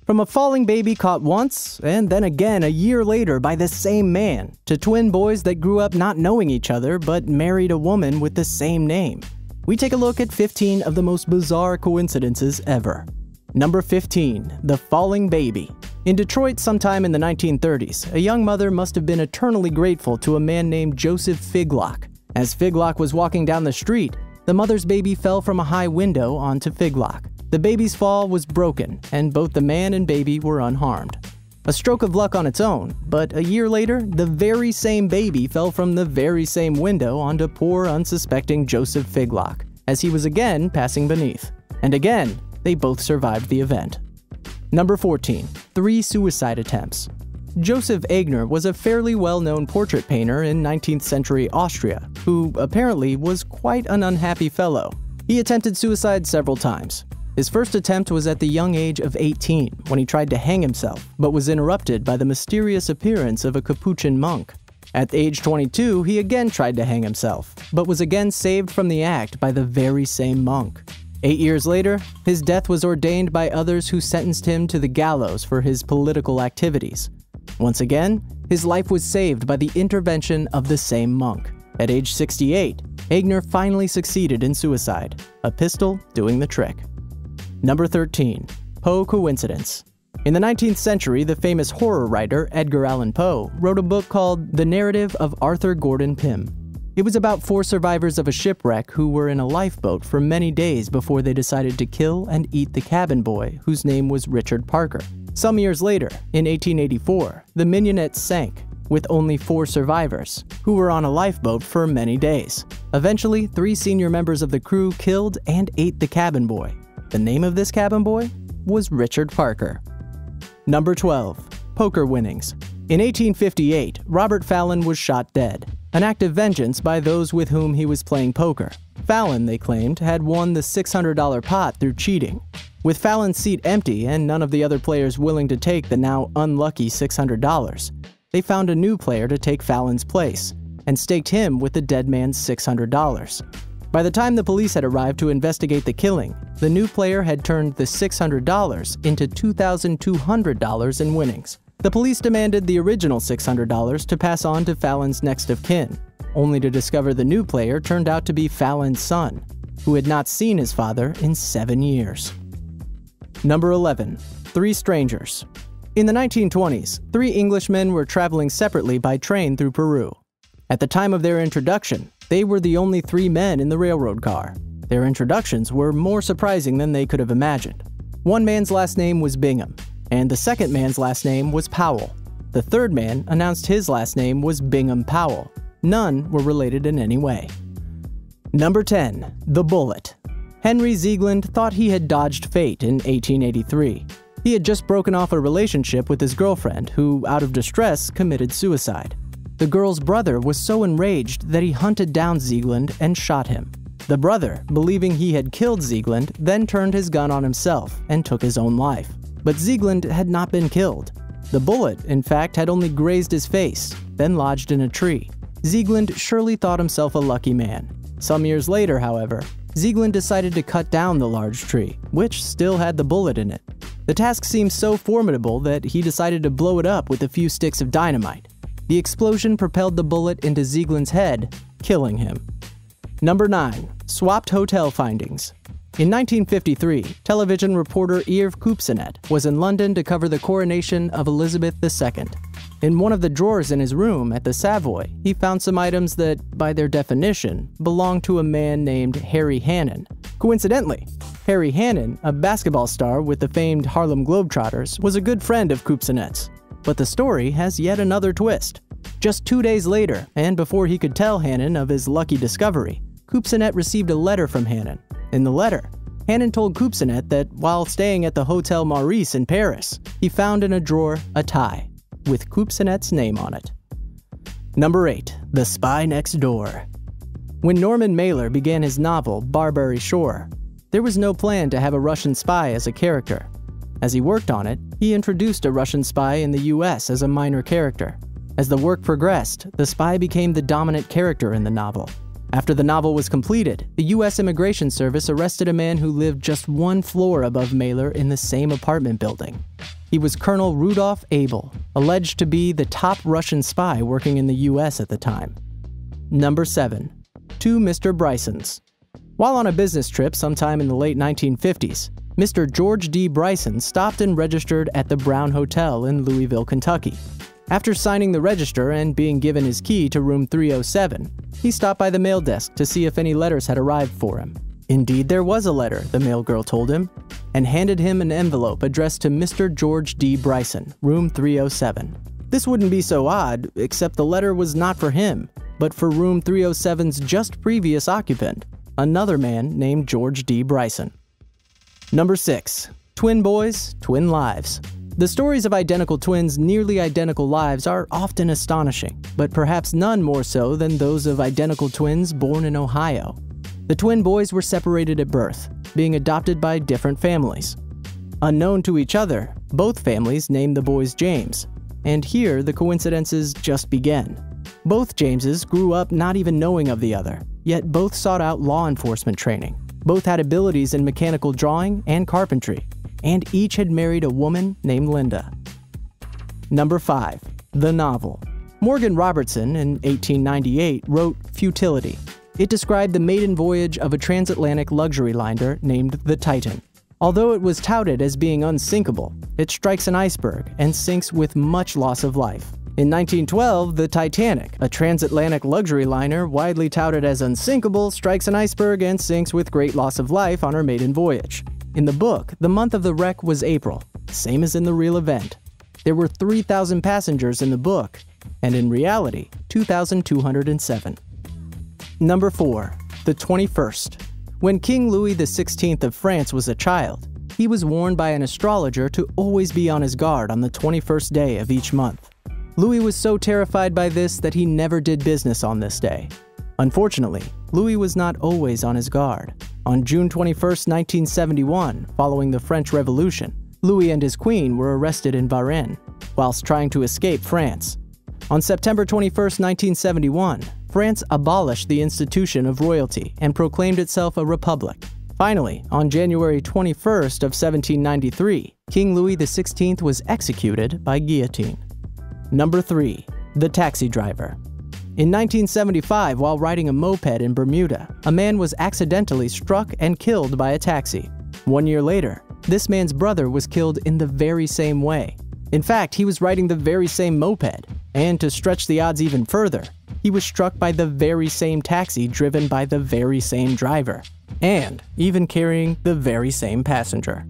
From a falling baby caught once, and then again a year later by the same man, to twin boys that grew up not knowing each other but married a woman with the same name, we take a look at 15 of the most bizarre coincidences ever. Number 15. The falling baby. In Detroit sometime in the 1930s, a young mother must have been eternally grateful to a man named Joseph Figlock. As Figlock was walking down the street, the mother's baby fell from a high window onto Figlock. The baby's fall was broken, and both the man and baby were unharmed. A stroke of luck on its own, but a year later, the very same baby fell from the very same window onto poor, unsuspecting Joseph Figlock, as he was again passing beneath. And again, they both survived the event. Number 14. 3 suicide attempts. Joseph Aigner was a fairly well-known portrait painter in 19th century Austria, who apparently was quite an unhappy fellow. He attempted suicide several times. His first attempt was at the young age of 18, when he tried to hang himself, but was interrupted by the mysterious appearance of a Capuchin monk. At age 22, he again tried to hang himself, but was again saved from the act by the very same monk. 8 years later, his death was ordained by others who sentenced him to the gallows for his political activities. Once again, his life was saved by the intervention of the same monk. At age 68, Aigner finally succeeded in suicide, a pistol doing the trick. Number 13. Poe Coincidence. In the 19th century, the famous horror writer Edgar Allan Poe wrote a book called The Narrative of Arthur Gordon Pym. It was about 4 survivors of a shipwreck who were in a lifeboat for many days before they decided to kill and eat the cabin boy, whose name was Richard Parker. Some years later, in 1884, the Mignonette sank, with only 4 survivors, who were on a lifeboat for many days. Eventually, 3 senior members of the crew killed and ate the cabin boy. The name of this cabin boy was Richard Parker. Number 12. Poker winnings. In 1858, Robert Fallon was shot dead, an act of vengeance by those with whom he was playing poker. Fallon, they claimed, had won the $600 pot through cheating. With Fallon's seat empty and none of the other players willing to take the now unlucky $600, they found a new player to take Fallon's place, and staked him with the dead man's $600. By the time the police had arrived to investigate the killing, the new player had turned the $600 into $2,200 in winnings. The police demanded the original $600 to pass on to Fallon's next of kin, only to discover the new player turned out to be Fallon's son, who had not seen his father in 7 years. Number 11. 3 strangers. In the 1920s, 3 Englishmen were traveling separately by train through Peru. At the time of their introduction, they were the only 3 men in the railroad car. Their introductions were more surprising than they could have imagined. One man's last name was Bingham, and the second man's last name was Powell. The third man announced his last name was Bingham Powell. None were related in any way. Number 10. The Bullet. Henry Ziegland thought he had dodged fate in 1883. He had just broken off a relationship with his girlfriend, who, out of distress, committed suicide. The girl's brother was so enraged that he hunted down Ziegland and shot him. The brother, believing he had killed Ziegland, then turned his gun on himself and took his own life. But Ziegland had not been killed. The bullet, in fact, had only grazed his face, then lodged in a tree. Ziegland surely thought himself a lucky man. Some years later, however, Ziegland decided to cut down the large tree, which still had the bullet in it. The task seemed so formidable that he decided to blow it up with a few sticks of dynamite. The explosion propelled the bullet into Ziegland's head, killing him. Number 9. Swapped hotel findings. In 1953, television reporter Yves Coupsinet was in London to cover the coronation of Elizabeth II. In one of the drawers in his room at the Savoy, he found some items that, by their definition, belonged to a man named Harry Hannon. Coincidentally, Harry Hannon, a basketball star with the famed Harlem Globetrotters, was a good friend of Coupsinet's. But the story has yet another twist. Just 2 days later, and before he could tell Hannon of his lucky discovery, Coupsinet received a letter from Hannon. In the letter, Hannon told Coupsinet that while staying at the Hotel Maurice in Paris, he found in a drawer a tie with Coupsinet's name on it. Number 8. The Spy Next Door. When Norman Mailer began his novel Barbary Shore, there was no plan to have a Russian spy as a character. As he worked on it, he introduced a Russian spy in the US as a minor character. As the work progressed, the spy became the dominant character in the novel. After the novel was completed, the U.S. Immigration Service arrested a man who lived just one floor above Mailer in the same apartment building. He was Colonel Rudolf Abel, alleged to be the top Russian spy working in the U.S. at the time. Number 7. Two Mr. Brysons. While on a business trip sometime in the late 1950s, Mr. George D. Bryson stopped and registered at the Brown Hotel in Louisville, Kentucky. After signing the register and being given his key to room 307, he stopped by the mail desk to see if any letters had arrived for him. Indeed, there was a letter, the mail girl told him, and handed him an envelope addressed to Mr. George D. Bryson, room 307. This wouldn't be so odd, except the letter was not for him, but for room 307's just previous occupant, another man named George D. Bryson. Number 6. Twin boys, twin lives. The stories of identical twins' nearly identical lives are often astonishing, but perhaps none more so than those of identical twins born in Ohio. The twin boys were separated at birth, being adopted by different families. Unknown to each other, both families named the boys James, and here the coincidences just begin. Both Jameses grew up not even knowing of the other, yet both sought out law enforcement training. Both had abilities in mechanical drawing and carpentry, and each had married a woman named Linda. Number 5. The novel. Morgan Robertson in 1898 wrote Futility. It described the maiden voyage of a transatlantic luxury liner named the Titan. Although it was touted as being unsinkable, it strikes an iceberg and sinks with much loss of life. In 1912, the Titanic, a transatlantic luxury liner widely touted as unsinkable, strikes an iceberg and sinks with great loss of life on her maiden voyage. In the book, the month of the wreck was April, same as in the real event. There were 3,000 passengers in the book, and in reality, 2,207. Number 4. The 21st. When King Louis XVI of France was a child, he was warned by an astrologer to always be on his guard on the 21st day of each month. Louis was so terrified by this that he never did business on this day. Unfortunately, Louis was not always on his guard. On June 21, 1971, following the French Revolution, Louis and his queen were arrested in Varennes, whilst trying to escape France. On September 21, 1971, France abolished the institution of royalty and proclaimed itself a republic. Finally, on January 21st of 1793, King Louis XVI was executed by guillotine. Number 3. The taxi driver. In 1975, while riding a moped in Bermuda, a man was accidentally struck and killed by a taxi. 1 year later, this man's brother was killed in the very same way. In fact, he was riding the very same moped, and to stretch the odds even further, he was struck by the very same taxi driven by the very same driver, and even carrying the very same passenger.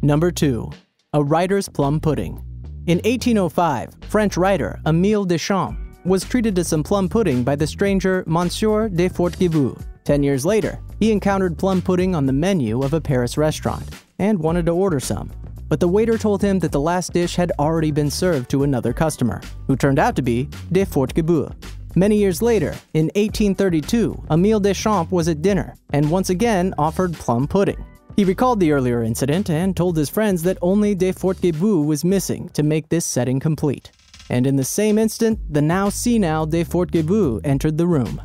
Number 2. A writer's plum pudding. In 1805, French writer Émile Deschamps was treated to some plum pudding by the stranger Monsieur de Fortescue. 10 years later, he encountered plum pudding on the menu of a Paris restaurant and wanted to order some. But the waiter told him that the last dish had already been served to another customer, who turned out to be de Fortescue. Many years later, in 1832, Émile Deschamps was at dinner and once again offered plum pudding. He recalled the earlier incident and told his friends that only de Fortescue was missing to make this setting complete. And in the same instant, the now senile de Fortescue entered the room.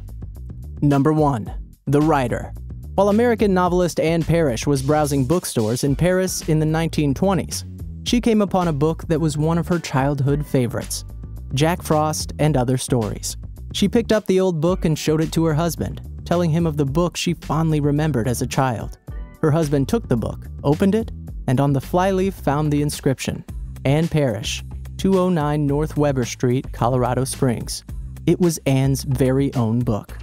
Number 1. The Writer. While American novelist Anne Parrish was browsing bookstores in Paris in the 1920s, she came upon a book that was one of her childhood favorites, Jack Frost and Other Stories. She picked up the old book and showed it to her husband, telling him of the book she fondly remembered as a child. Her husband took the book, opened it, and on the flyleaf found the inscription, Anne Parrish, 209 North Weber Street, Colorado Springs. It was Anne's very own book.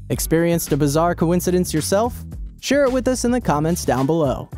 Experienced a bizarre coincidence yourself? Share it with us in the comments down below.